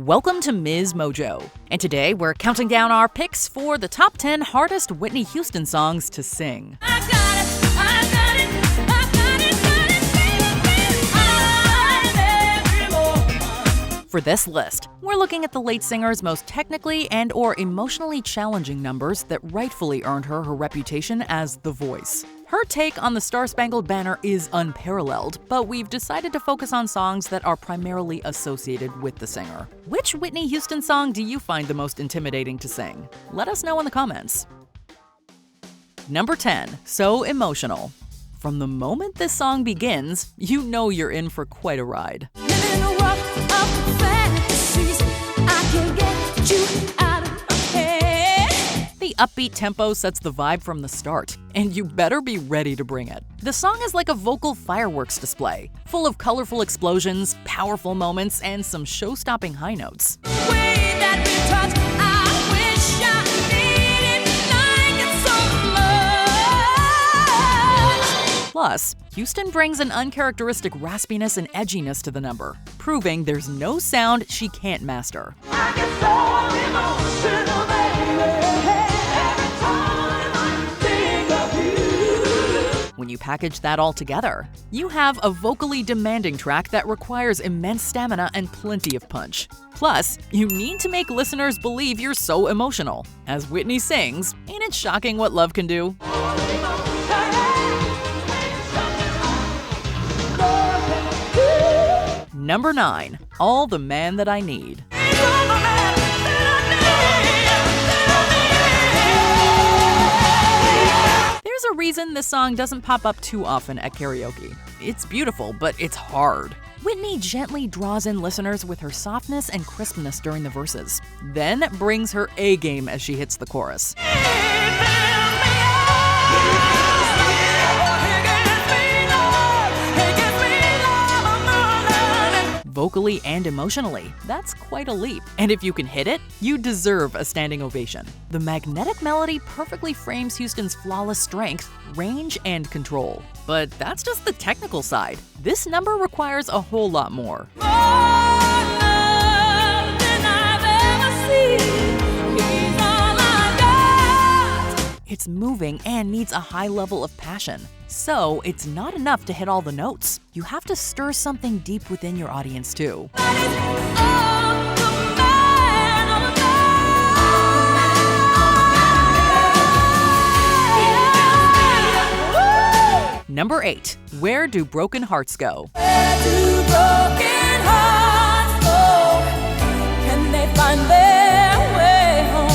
Welcome to MsMojo, and today we're counting down our picks for the top 10 hardest Whitney Houston songs to sing. For this list, we're looking at the late singer's most technically and/or emotionally challenging numbers that rightfully earned her her reputation as the voice. Her take on the Star-Spangled Banner is unparalleled, but we've decided to focus on songs that are primarily associated with the singer. Which Whitney Houston song do you find the most intimidating to sing? Let us know in the comments. Number 10, So Emotional. From the moment this song begins, you know you're in for quite a ride. The upbeat tempo sets the vibe from the start, and you better be ready to bring it. The song is like a vocal fireworks display, full of colorful explosions, powerful moments, and some show-stopping high notes. Plus, Houston brings an uncharacteristic raspiness and edginess to the number, proving there's no sound she can't master. When you package that all together, you have a vocally demanding track that requires immense stamina and plenty of punch. Plus, you need to make listeners believe you're so emotional. As Whitney sings, ain't it shocking what love can do? Number 9, All the Man That I Need. There's a reason this song doesn't pop up too often at karaoke. It's beautiful, but it's hard. Whitney gently draws in listeners with her softness and crispness during the verses, then brings her A game as she hits the chorus. Vocally and emotionally, that's quite a leap. And if you can hit it, you deserve a standing ovation. The magnetic melody perfectly frames Houston's flawless strength, range, and control. But that's just the technical side. This number requires a whole lot more. It's moving and needs a high level of passion. So it's not enough to hit all the notes. You have to stir something deep within your audience too. Number 8, Where Do Broken Hearts Go? Where do broken hearts go? Can they find their way home?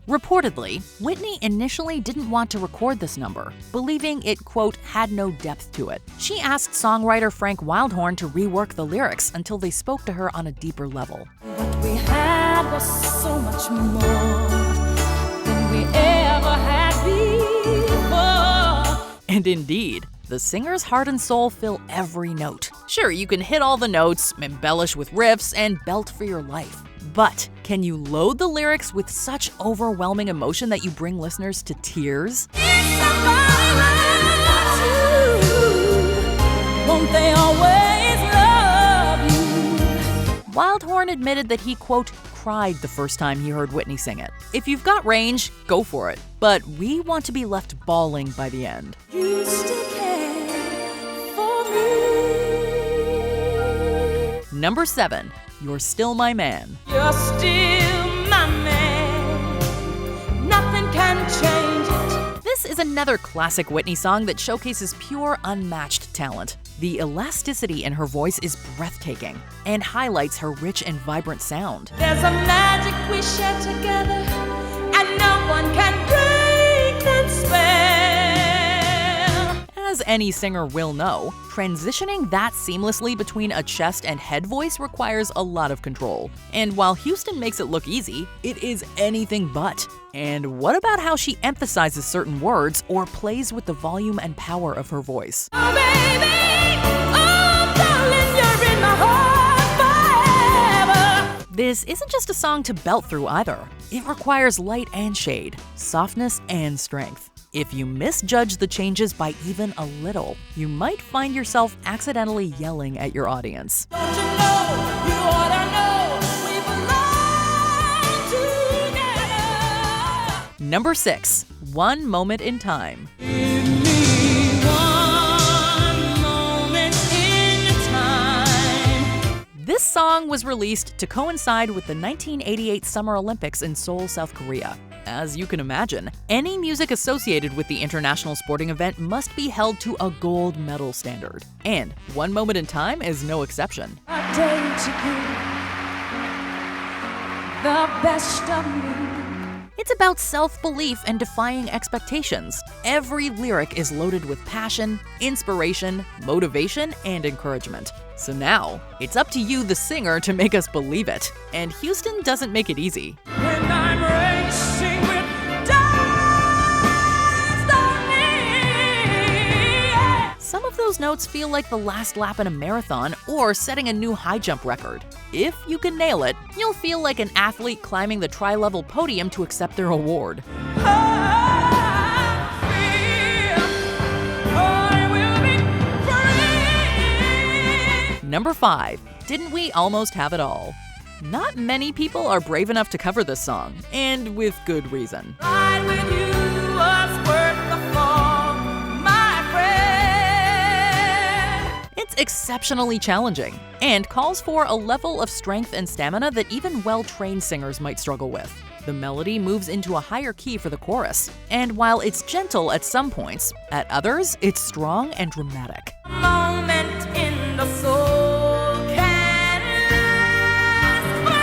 Reportedly, Whitney initially didn't want to record this number, believing it, quote, had no depth to it. She asked songwriter Frank Wildhorn to rework the lyrics until they spoke to her on a deeper level. What we had was so much more than we ever had before. And indeed, the singer's heart and soul fill every note. Sure, you can hit all the notes, embellish with riffs, and belt for your life. But can you load the lyrics with such overwhelming emotion that you bring listeners to tears? Won't they always love you? Wildhorn admitted that he, quote, cried the first time he heard Whitney sing it. If you've got range, go for it. But we want to be left bawling by the end. You still care for me. Number 7, You're Still My Man. You're still my man. Nothing can change it. This is another classic Whitney song that showcases pure, unmatched talent. The elasticity in her voice is breathtaking and highlights her rich and vibrant sound. There's a magic we share together, and no one can break that spell. As any singer will know, transitioning that seamlessly between a chest and head voice requires a lot of control. And while Houston makes it look easy, it is anything but. And what about how she emphasizes certain words or plays with the volume and power of her voice? Oh, baby. Oh, darling, you're in my heart forever. This isn't just a song to belt through either. It requires light and shade, softness and strength. If you misjudge the changes by even a little, you might find yourself accidentally yelling at your audience. Don't you know, you ought to know, we belong. Number 6. One Moment in Time. This song was released to coincide with the 1988 Summer Olympics in Seoul, South Korea. As you can imagine, any music associated with the international sporting event must be held to a gold medal standard. And One Moment in Time is no exception. A day to give the best of me. It's about self-belief and defying expectations. Every lyric is loaded with passion, inspiration, motivation, and encouragement. So now, it's up to you, the singer, to make us believe it. And Houston doesn't make it easy. When I'm racing with dust on me. Some of those notes feel like the last lap in a marathon or setting a new high jump record. If you can nail it, you'll feel like an athlete climbing the tri-level podium to accept their award. Number 5. Didn't We Almost Have It All? Not many people are brave enough to cover this song, and with good reason. Ride with you was worth the fall, my friend. It's exceptionally challenging and calls for a level of strength and stamina that even well-trained singers might struggle with. The melody moves into a higher key for the chorus, and while it's gentle at some points, at others, it's strong and dramatic. A moment in the soul can last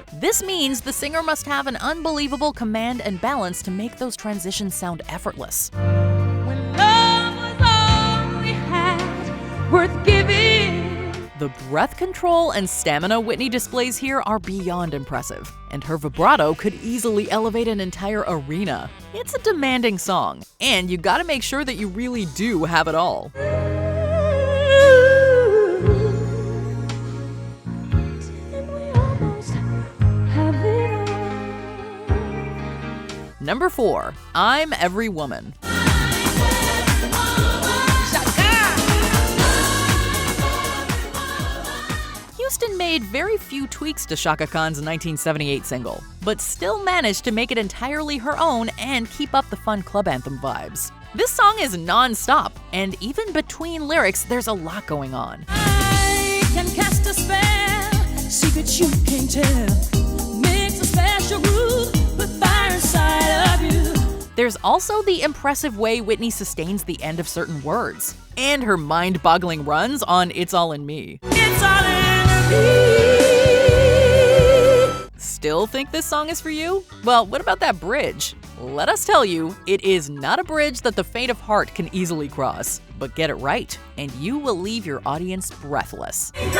forever. This means the singer must have an unbelievable command and balance to make those transitions sound effortless. When love was all we had, worth giving. The breath control and stamina Whitney displays here are beyond impressive, and her vibrato could easily elevate an entire arena. It's a demanding song, and you gotta make sure that you really do have it all. Number 4. I'm Every Woman. Houston made very few tweaks to Chaka Khan's 1978 single, but still managed to make it entirely her own and keep up the fun club anthem vibes. This song is non-stop, and even between lyrics, there's a lot going on. I can cast a spell, secrets you can't tell. Makes a special groove, put fire inside of you. There's also the impressive way Whitney sustains the end of certain words, and her mind-boggling runs on It's All in Me. It's all in me. Still think this song is for you? Well, what about that bridge? Let us tell you, it is not a bridge that the faint of heart can easily cross. But get it right, and you will leave your audience breathless. 'Cause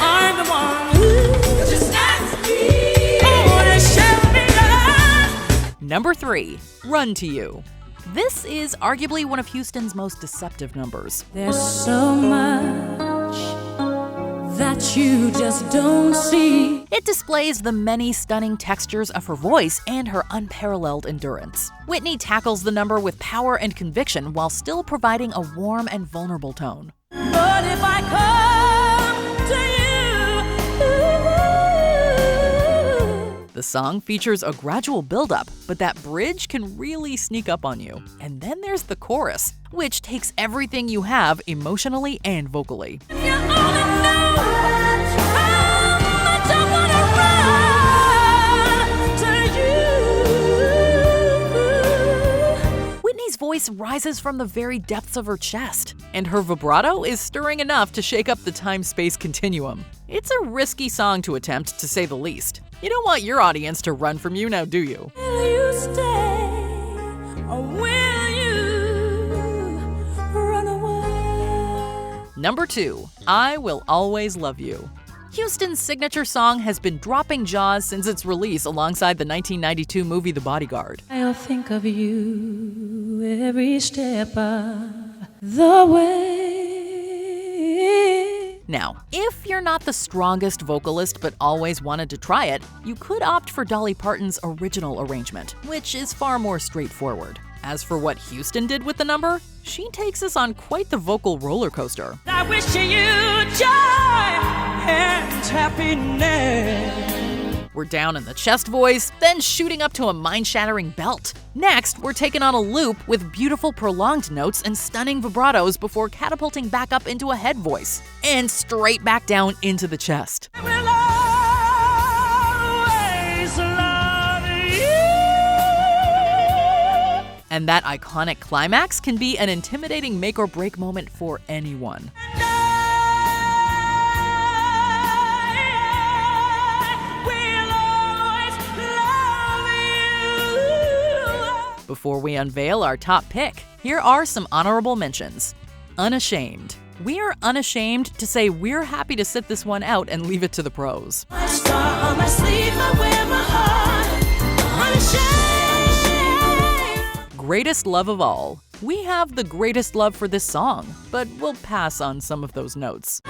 I'm the one who just asks me. Oh, to show me love. Number 3. Run to You. This is arguably one of Houston's most deceptive numbers. There's so much that you just don't see. It displays the many stunning textures of her voice and her unparalleled endurance. Whitney tackles the number with power and conviction while still providing a warm and vulnerable tone. But if I come to you, The song features a gradual build-up, but that bridge can really sneak up on you. And then there's the chorus, which takes everything you have emotionally and vocally. if you only know how much I wanna run to you. Whitney's voice rises from the very depths of her chest, and her vibrato is stirring enough to shake up the time-space continuum. It's a risky song to attempt, to say the least. You don't want your audience to run from you, now do you? Will you stay or will you run away? Number 2. I Will Always Love You. Houston's signature song has been dropping jaws since its release alongside the 1992 movie The Bodyguard. I'll think of you every step of the way. Now, if you're not the strongest vocalist but always wanted to try it, you could opt for Dolly Parton's original arrangement, which is far more straightforward. As for what Houston did with the number, she takes us on quite the vocal roller coaster. I wish you joy and happiness. We're down in the chest voice, then shooting up to a mind-shattering belt. Next, we're taken on a loop with beautiful prolonged notes and stunning vibratos before catapulting back up into a head voice, and straight back down into the chest. And that iconic climax can be an intimidating make-or-break moment for anyone. Before we unveil our top pick, here are some honorable mentions. Unashamed. We are unashamed to say we're happy to sit this one out and leave it to the pros. Greatest love of all. We have the greatest love for this song, but we'll pass on some of those notes.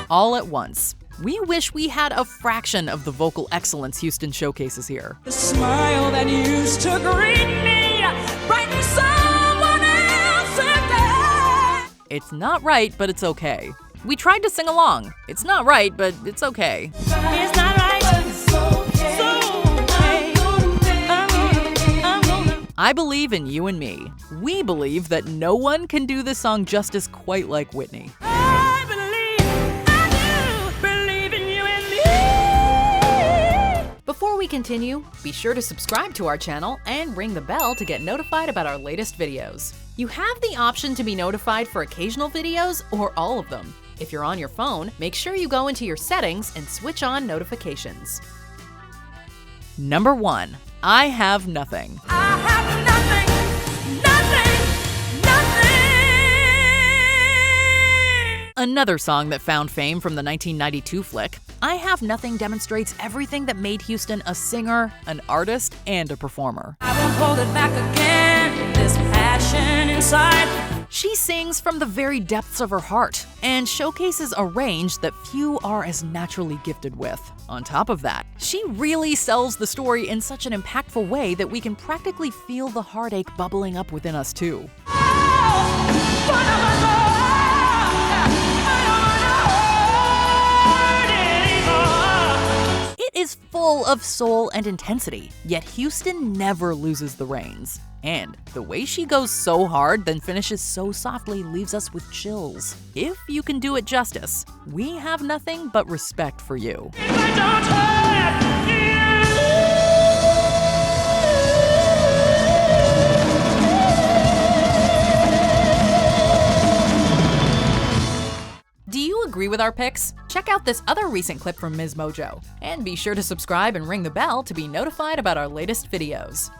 All at once. We wish we had a fraction of the vocal excellence Houston showcases here. The smile that used to greet me, brighten someone else's day. It's not right, but it's okay. We tried to sing along. It's not right, but it's okay. It's not right, but it's okay. I believe in you and me. We believe that no one can do this song justice quite like Whitney. Before we continue, be sure to subscribe to our channel and ring the bell to get notified about our latest videos. You have the option to be notified for occasional videos or all of them. If you're on your phone, make sure you go into your settings and switch on notifications. Number 1. I Have Nothing. I have nothing. Another song that found fame from the 1992 flick, I Have Nothing demonstrates everything that made Houston a singer, an artist, and a performer. I won't hold it back again, this passion inside. She sings from the very depths of her heart and showcases a range that few are as naturally gifted with. On top of that, she really sells the story in such an impactful way that we can practically feel the heartache bubbling up within us too. It is full of soul and intensity, yet Houston never loses the reins. And the way she goes so hard then finishes so softly leaves us with chills. If you can do it justice, we have nothing but respect for you. Do you agree with our picks? Check out this other recent clip from MsMojo. And be sure to subscribe and ring the bell to be notified about our latest videos.